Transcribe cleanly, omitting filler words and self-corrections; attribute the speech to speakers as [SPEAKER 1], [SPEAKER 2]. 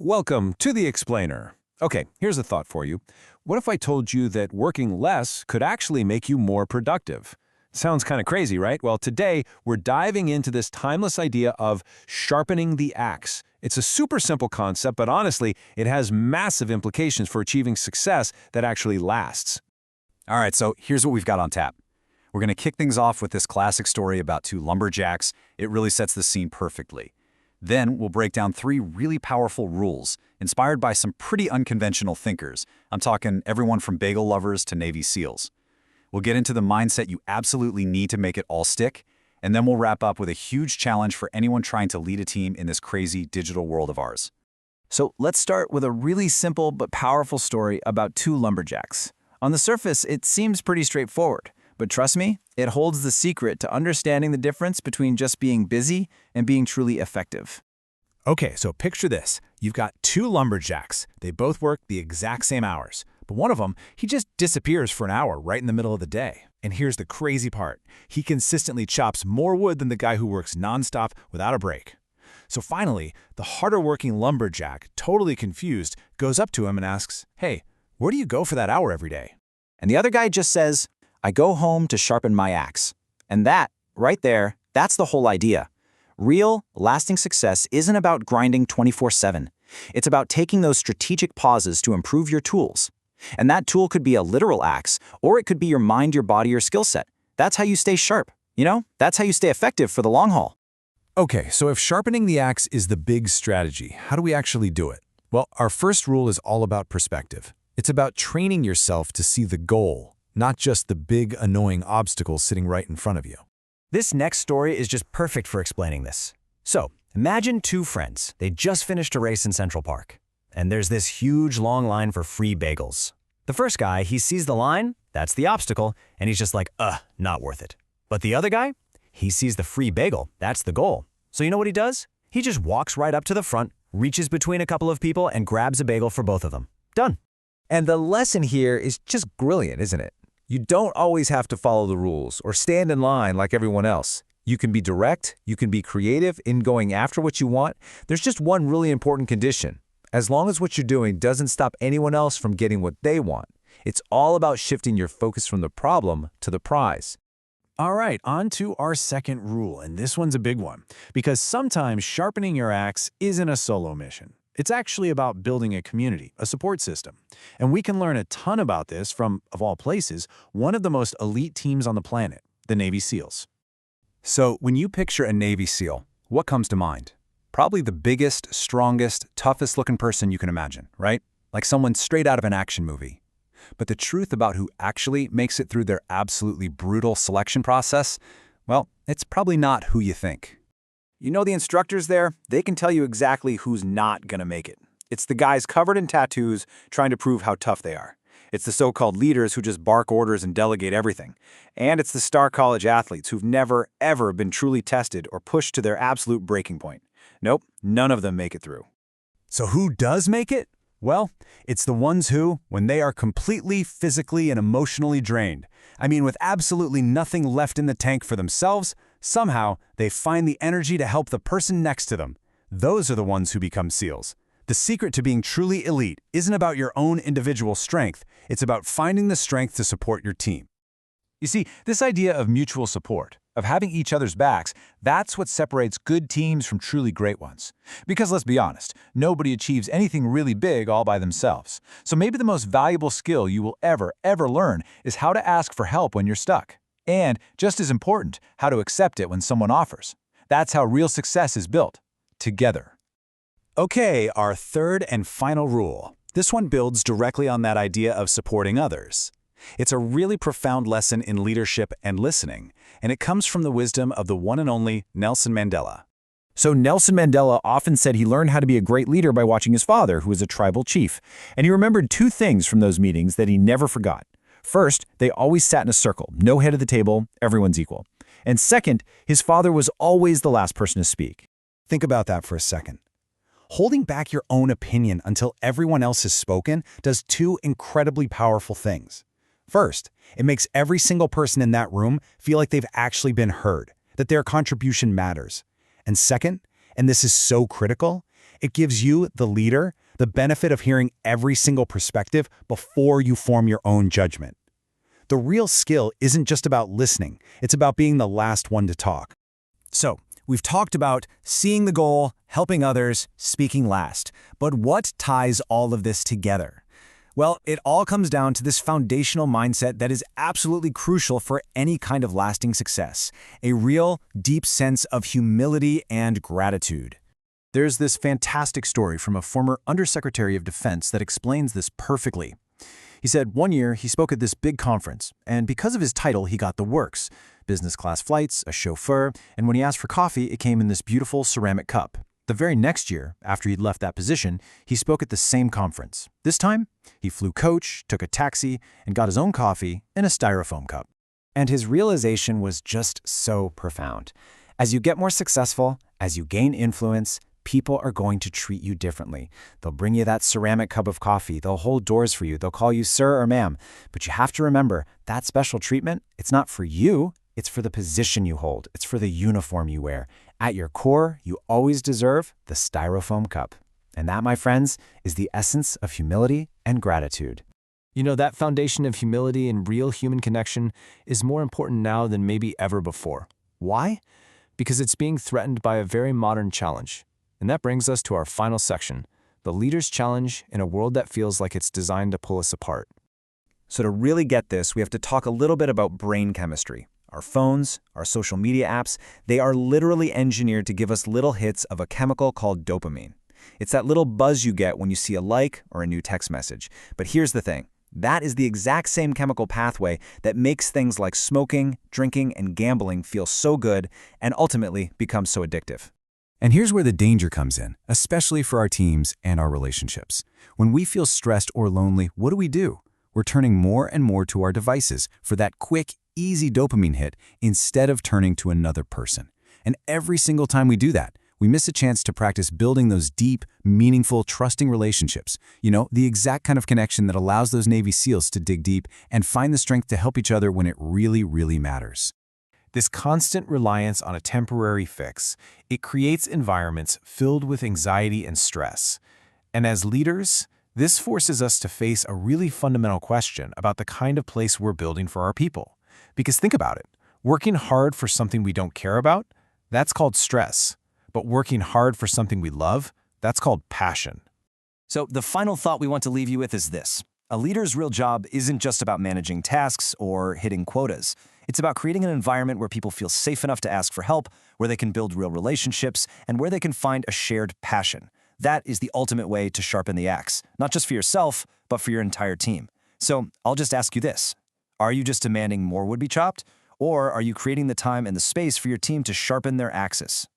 [SPEAKER 1] Welcome to the Explainer. Okay, here's a thought for you. What if I told you that working less could actually make you more productive? Sounds kind of crazy, right? Well, today we're diving into this timeless idea of sharpening the axe. It's a super simple concept, but honestly, it has massive implications for achieving success that actually lasts.
[SPEAKER 2] All right, so here's what we've got on tap. We're going to kick things off with this classic story about two lumberjacks. It really sets the scene perfectly. Then we'll break down three really powerful rules, inspired by some pretty unconventional thinkers. I'm talking everyone from bagel lovers to Navy SEALs. We'll get into the mindset you absolutely need to make it all stick, and then we'll wrap up with a huge challenge for anyone trying to lead a team in this crazy digital world of ours.
[SPEAKER 3] So let's start with a really simple but powerful story about two lumberjacks. On the surface, it seems pretty straightforward, but trust me, it holds the secret to understanding the difference between just being busy and being truly effective.
[SPEAKER 4] Okay, so picture this. You've got two lumberjacks. They both work the exact same hours, but one of them, he just disappears for an hour right in the middle of the day. And here's the crazy part. He consistently chops more wood than the guy who works nonstop without a break. So finally, the harder-working lumberjack, totally confused, goes up to him and asks, "Hey, where do you go for that hour every day?"
[SPEAKER 3] And the other guy just says, "I go home to sharpen my axe." And that, right there, that's the whole idea. Real, lasting success isn't about grinding 24/7. It's about taking those strategic pauses to improve your tools. And that tool could be a literal axe, or it could be your mind, your body, your skill set. That's how you stay sharp. That's how you stay effective for the long haul.
[SPEAKER 1] Okay, so if sharpening the axe is the big strategy, how do we actually do it? Well, our first rule is all about perspective. It's about training yourself to see the goal, not just the big, annoying obstacle sitting right in front of you.
[SPEAKER 5] This next story is just perfect for explaining this. So, imagine two friends. They just finished a race in Central Park. And there's this huge long line for free bagels. The first guy, he sees the line, that's the obstacle, and he's just like, not worth it. But the other guy, he sees the free bagel, that's the goal. So you know what he does? He just walks right up to the front, reaches between a couple of people, and grabs a bagel for both of them. Done.
[SPEAKER 6] And the lesson here is just brilliant, isn't it? You don't always have to follow the rules or stand in line like everyone else. You can be direct, you can be creative in going after what you want. There's just one really important condition. As long as what you're doing doesn't stop anyone else from getting what they want. It's all about shifting your focus from the problem to the prize.
[SPEAKER 4] All right, on to our second rule, and this one's a big one, because sometimes sharpening your axe isn't a solo mission. It's actually about building a community, a support system. And we can learn a ton about this from, of all places, one of the most elite teams on the planet, the Navy SEALs.
[SPEAKER 2] So when you picture a Navy SEAL, what comes to mind? Probably the biggest, strongest, toughest-looking person you can imagine, right? Like someone straight out of an action movie. But the truth about who actually makes it through their absolutely brutal selection process, well, it's probably not who you think.
[SPEAKER 3] You know the instructors there? They can tell you exactly who's not gonna make it. It's the guys covered in tattoos trying to prove how tough they are. It's the so-called leaders who just bark orders and delegate everything. And it's the star college athletes who've never, ever been truly tested or pushed to their absolute breaking point. Nope, none of them make it through.
[SPEAKER 4] So who does make it? Well, it's the ones who, when they are completely physically and emotionally drained, with absolutely nothing left in the tank for themselves, somehow they find the energy to help the person next to them. Those are the ones who become SEALs. The secret to being truly elite isn't about your own individual strength. It's about finding the strength to support your team. You see, this idea of mutual support, of having each other's backs, that's what separates good teams from truly great ones. Because let's be honest, nobody achieves anything really big all by themselves. So maybe the most valuable skill you will ever learn is how to ask for help when you're stuck. And, just as important, how to accept it when someone offers. That's how real success is built. Together. Okay, our third and final rule. This one builds directly on that idea of supporting others. It's a really profound lesson in leadership and listening, and it comes from the wisdom of the one and only Nelson Mandela.
[SPEAKER 3] So Nelson Mandela often said he learned how to be a great leader by watching his father, who was a tribal chief. And he remembered two things from those meetings that he never forgot. First, they always sat in a circle, no head of the table, everyone's equal. And second, his father was always the last person to speak.
[SPEAKER 4] Think about that for a second. Holding back your own opinion until everyone else has spoken does two incredibly powerful things. First, it makes every single person in that room feel like they've actually been heard, that their contribution matters. And second, and this is so critical, It gives you, the leader, the benefit of hearing every single perspective before you form your own judgment. The real skill isn't just about listening, it's about being the last one to talk.
[SPEAKER 5] So, we've talked about seeing the goal, helping others, speaking last. But what ties all of this together? Well, it all comes down to this foundational mindset that is absolutely crucial for any kind of lasting success, a real, deep sense of humility and gratitude. There's this fantastic story from a former Undersecretary of Defense that explains this perfectly. He said one year he spoke at this big conference, and because of his title, he got the works: business class flights, a chauffeur, and when he asked for coffee, it came in this beautiful ceramic cup. The very next year, after he'd left that position, he spoke at the same conference. This time, he flew coach, took a taxi, and got his own coffee in a styrofoam cup.
[SPEAKER 3] And his realization was just so profound. As you get more successful, as you gain influence, people are going to treat you differently. They'll bring you that ceramic cup of coffee. They'll hold doors for you. They'll call you sir or ma'am. But you have to remember, that special treatment, it's not for you. It's for the position you hold. It's for the uniform you wear. At your core, you always deserve the styrofoam cup. And that, my friends, is the essence of humility and gratitude.
[SPEAKER 5] You know, that foundation of humility and real human connection is more important now than maybe ever before. Why? Because it's being threatened by a very modern challenge. And that brings us to our final section, the leader's challenge in a world that feels like it's designed to pull us apart.
[SPEAKER 3] So to really get this, we have to talk a little bit about brain chemistry. Our phones, our social media apps, they are literally engineered to give us little hits of a chemical called dopamine. It's that little buzz you get when you see a like or a new text message. But here's the thing. That is the exact same chemical pathway that makes things like smoking, drinking, and gambling feel so good and ultimately become so addictive.
[SPEAKER 4] And here's where the danger comes in, especially for our teams and our relationships. When we feel stressed or lonely, what do? We're turning more and more to our devices for that quick, easy dopamine hit instead of turning to another person. And every single time we do that, we miss a chance to practice building those deep, meaningful, trusting relationships. You know, the exact kind of connection that allows those Navy SEALs to dig deep and find the strength to help each other when it really, really matters.
[SPEAKER 1] This constant reliance on a temporary fix, it creates environments filled with anxiety and stress. And as leaders, this forces us to face a really fundamental question about the kind of place we're building for our people. Because think about it, working hard for something we don't care about, that's called stress. But working hard for something we love, that's called passion.
[SPEAKER 5] So the final thought we want to leave you with is this. A leader's real job isn't just about managing tasks or hitting quotas. It's about creating an environment where people feel safe enough to ask for help, where they can build real relationships, and where they can find a shared passion. That is the ultimate way to sharpen the axe, not just for yourself, but for your entire team. So I'll just ask you this. Are you just demanding more would be chopped? Or are you creating the time and the space for your team to sharpen their axes?